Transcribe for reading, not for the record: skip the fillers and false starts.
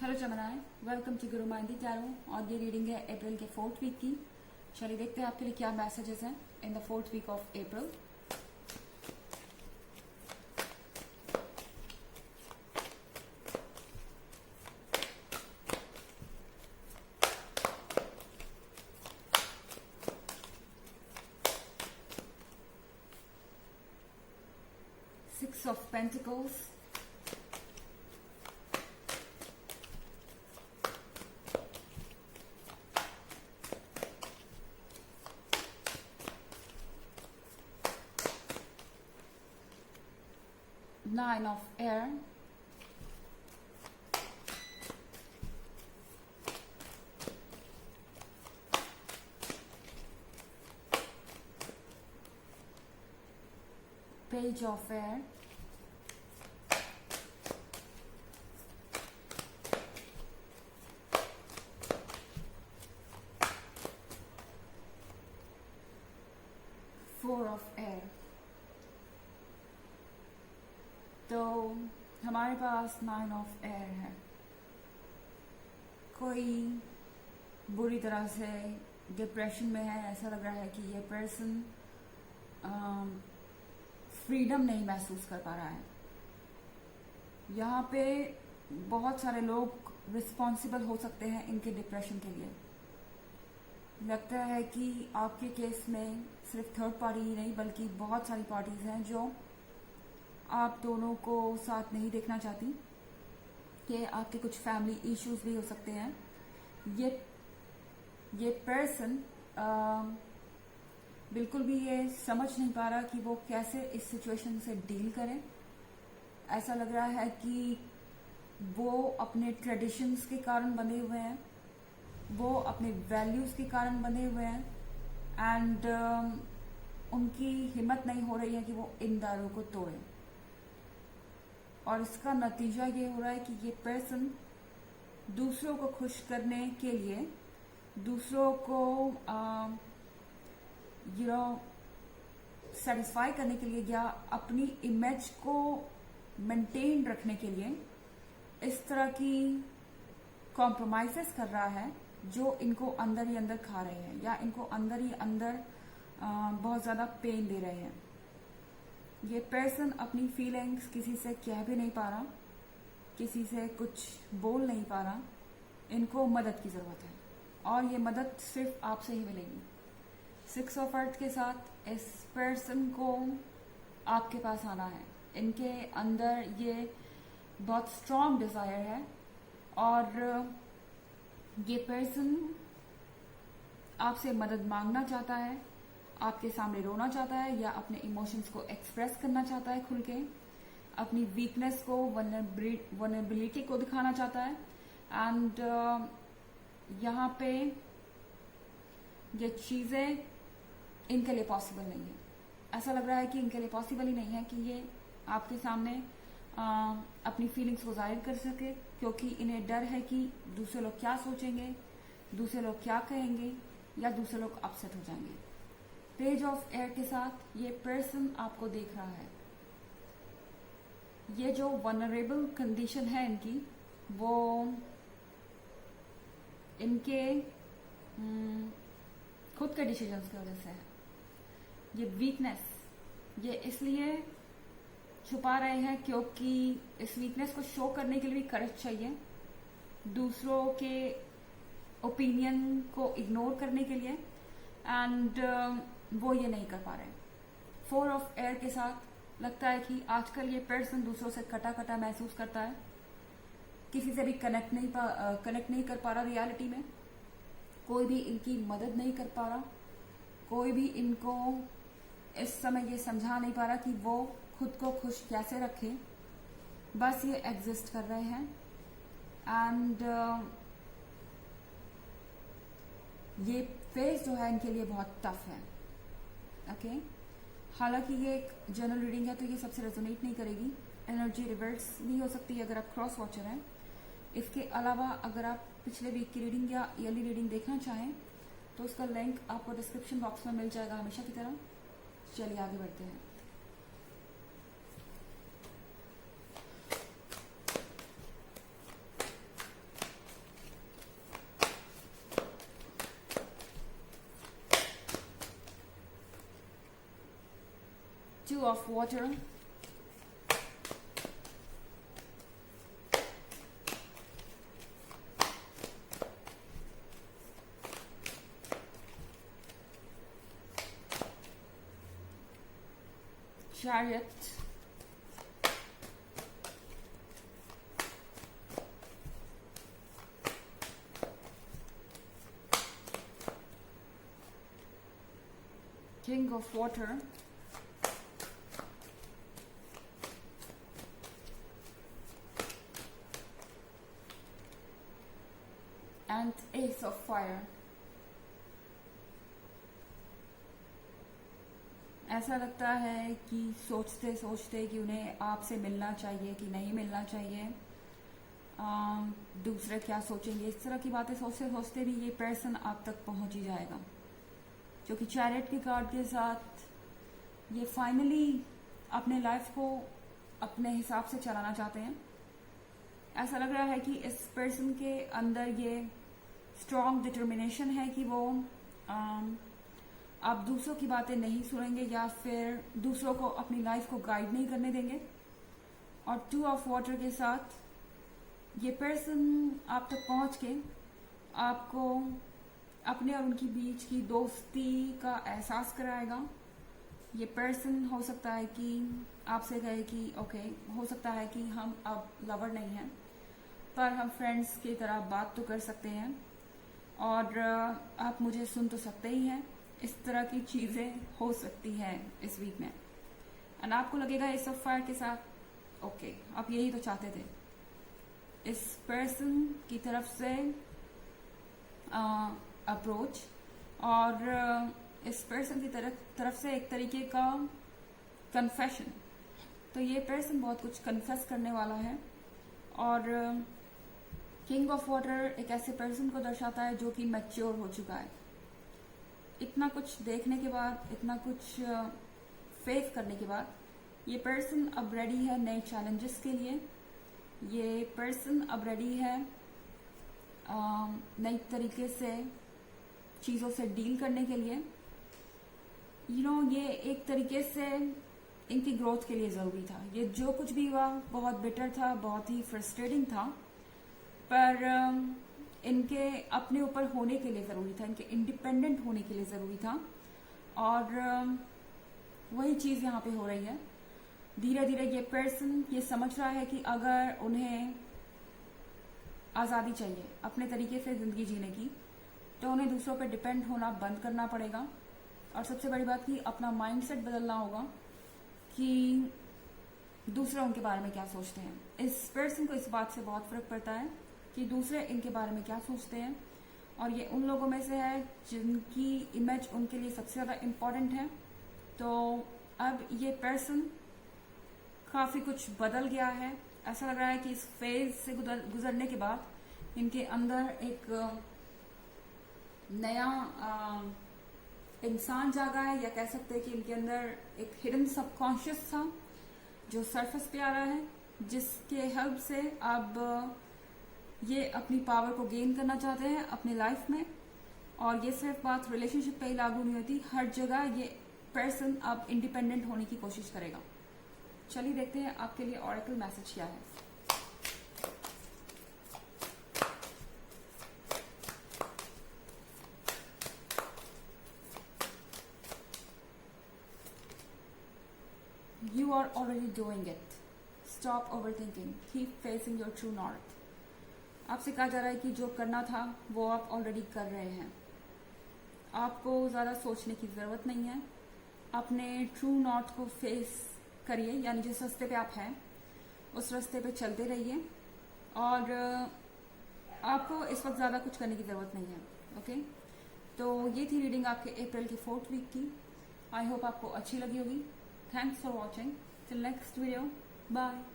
Hello जमनाए, welcome to Guru माइंडी tarot. और ये reading है अप्रैल के 4th वीक की। चलिए देखते हैं आपके लिए क्या मैसेजेस हैं in the 4th week of April. Six of Pentacles, Nine of Air, Page of Air, Four of Air। तो हमारे पास 9 ऑफ एयर है। कोई बुरी तरह से डिप्रेशन में है। ऐसा लग रहा है कि ये पर्सन फ्रीडम नहीं महसूस कर पा रहा है। यहाँ पे बहुत सारे लोग रिस्पॉन्सिबल हो सकते हैं इनके डिप्रेशन के लिए। लगता है कि आपके केस में सिर्फ थर्ड पार्टी ही नहीं बल्कि बहुत सारी पार्टीज हैं जो आप दोनों को साथ नहीं देखना चाहती, कि आपके कुछ फैमिली इश्यूज भी हो सकते हैं। ये पर्सन बिल्कुल भी ये समझ नहीं पा रहा कि वो कैसे इस सिचुएशन से डील करें। ऐसा लग रहा है कि वो अपने ट्रेडिशंस के कारण बंधे हुए हैं, वो अपने वैल्यूज के कारण बंधे हुए हैं एंड उनकी हिम्मत नहीं हो रही है कि वो इन दारों को तोड़ें। और इसका नतीजा ये हो रहा है कि ये पर्सन दूसरों को खुश करने के लिए, दूसरों को सेटिस्फाई करने के लिए या अपनी इमेज को मेंटेन रखने के लिए इस तरह की कॉम्प्रोमाइजेस कर रहा है जो इनको अंदर ही अंदर खा रहे हैं या इनको अंदर ही अंदर बहुत ज़्यादा पेन दे रहे हैं। ये पर्सन अपनी फीलिंग्स किसी से कह भी नहीं पा रहा, किसी से कुछ बोल नहीं पा रहा। इनको मदद की ज़रूरत है और ये मदद सिर्फ आपसे ही मिलेगी। 6 ऑफ अर्थ के साथ इस पर्सन को आपके पास आना है। इनके अंदर ये बहुत स्ट्रॉन्ग डिज़ायर है और ये पर्सन आपसे मदद मांगना चाहता है, आपके सामने रोना चाहता है या अपने इमोशंस को एक्सप्रेस करना चाहता है खुल के, अपनी वीकनेस को, वनरेबिलिटी को दिखाना चाहता है। एंड यहाँ पे ये चीज़ें इनके लिए पॉसिबल नहीं है। ऐसा लग रहा है कि इनके लिए पॉसिबल ही नहीं है कि ये आपके सामने अपनी फीलिंग्स को जाहिर कर सके, क्योंकि इन्हें डर है कि दूसरे लोग क्या सोचेंगे, दूसरे लोग क्या कहेंगे या दूसरे लोग अपसेट हो जाएंगे। पेज ऑफ एयर के साथ ये पर्सन आपको देख रहा है। ये जो वनरेबल कंडीशन है इनकी, वो इनके खुद के डिसीजंस की वजह से है। ये वीकनेस ये इसलिए छुपा रहे हैं क्योंकि इस वीकनेस को शो करने के लिए भी करेज चाहिए, दूसरों के ओपिनियन को इग्नोर करने के लिए, एंड वो ये नहीं कर पा रहे। 4 ऑफ एयर के साथ लगता है कि आजकल ये पर्सन दूसरों से कटा कटा महसूस करता है, किसी से भी कनेक्ट नहीं कर पा रहा। रियलिटी में कोई भी इनकी मदद नहीं कर पा रहा, कोई भी इनको इस समय ये समझा नहीं पा रहा कि वो खुद को खुश कैसे रखें। बस ये एग्जिस्ट कर रहे हैं एंड ये फेज जो है इनके लिए बहुत टफ है। ओके, हालांकि ये एक जनरल रीडिंग है तो ये सबसे रेजोनेट नहीं करेगी। एनर्जी रिवर्स भी हो सकती है अगर आप क्रॉस वॉचर हैं। इसके अलावा अगर आप पिछले वीक की रीडिंग या ईयरली रीडिंग देखना चाहें तो उसका लिंक आपको डिस्क्रिप्शन बॉक्स में मिल जाएगा हमेशा की तरह। चलिए आगे बढ़ते हैं। Of water, Chariot, King of Water, and Ace of Fire. ऐसा लगता है कि सोचते सोचते कि उन्हें आपसे मिलना चाहिए कि नहीं मिलना चाहिए, दूसरे क्या सोचेंगे, इस तरह की बातें सोचते सोचते भी ये पर्सन आप तक पहुंच ही जाएगा, क्योंकि चैरियट के कार्ड के साथ ये फाइनली अपने लाइफ को अपने हिसाब से चलाना चाहते हैं। ऐसा लग रहा है कि इस पर्सन के अंदर ये स्ट्रॉन्ग डिटर्मिनेशन है कि वो आप दूसरों की बातें नहीं सुनेंगे या फिर दूसरों को अपनी लाइफ को गाइड नहीं करने देंगे। और 2 ऑफ वाटर के साथ ये पर्सन आप तक पहुंच के आपको अपने और उनकी बीच की दोस्ती का एहसास कराएगा। ये पर्सन हो सकता है कि आपसे कहे कि ओके, हो सकता है कि हम अब लवर नहीं हैं, पर हम फ्रेंड्स की तरह बात तो कर सकते हैं और आप मुझे सुन तो सकते ही हैं। इस तरह की चीज़ें हो सकती हैं इस वीक में। एंड आपको लगेगा इस ऑफ फायर के साथ ओके, आप यही तो चाहते थे। इस पर्सन की तरफ से अप्रोच और इस पर्सन की तरफ से एक तरीके का कन्फेशन। तो ये पर्सन बहुत कुछ कन्फेस करने वाला है। और किंग ऑफ वाटर एक ऐसे पर्सन को दर्शाता है जो कि मैच्योर हो चुका है। इतना कुछ देखने के बाद, इतना कुछ फेस करने के बाद, ये पर्सन अब रेडी है नए चैलेंजेस के लिए। ये पर्सन अब रेडी है नई तरीके से चीज़ों से डील करने के लिए। ये एक तरीके से इनकी ग्रोथ के लिए ज़रूरी था। ये जो कुछ भी हुआ बहुत बेटर था, बहुत ही फ्रस्ट्रेटिंग था, पर इनके अपने ऊपर होने के लिए ज़रूरी था, इनके इंडिपेंडेंट होने के लिए ज़रूरी था। और वही चीज़ यहाँ पे हो रही है। धीरे धीरे ये पर्सन ये समझ रहा है कि अगर उन्हें आज़ादी चाहिए अपने तरीके से ज़िंदगी जीने की, तो उन्हें दूसरों पर डिपेंड होना बंद करना पड़ेगा। और सबसे बड़ी बात कि अपना माइंडसेट बदलना होगा कि दूसरे उनके बारे में क्या सोचते हैं। इस पर्सन को इस बात से बहुत फ़र्क पड़ता है कि दूसरे इनके बारे में क्या सोचते हैं, और ये उन लोगों में से है जिनकी इमेज उनके लिए सबसे ज़्यादा इम्पॉर्टेंट है। तो अब ये पर्सन काफ़ी कुछ बदल गया है। ऐसा लग रहा है कि इस फेज से गुजरने के बाद इनके अंदर एक नया इंसान जागा है, या कह सकते हैं कि इनके अंदर एक हिडन सबकॉन्शियस था जो सरफेस पे आ रहा है, जिसके हेल्प से अब ये अपनी पावर को गेन करना चाहते हैं अपनी लाइफ में। और ये सिर्फ बात रिलेशनशिप पे ही लागू नहीं होती, हर जगह ये पर्सन अब इंडिपेंडेंट होने की कोशिश करेगा। चलिए देखते हैं आपके लिए ऑरेकल मैसेज क्या है। You are already doing it. Stop overthinking. Keep facing your true north. आपसे कहा जा रहा है कि जो करना था वो आप ऑलरेडी कर रहे हैं। आपको ज़्यादा सोचने की ज़रूरत नहीं है। अपने ट्रू नॉर्थ को फेस करिए, यानी जिस रास्ते पे आप हैं उस रास्ते पे चलते रहिए। और आपको इस वक्त ज़्यादा कुछ करने की ज़रूरत नहीं है। ओके, तो ये थी रीडिंग आपके अप्रैल की 4th वीक की। आई होप आपको अच्छी लगी होगी। Thanks for watching. Till next video. Bye.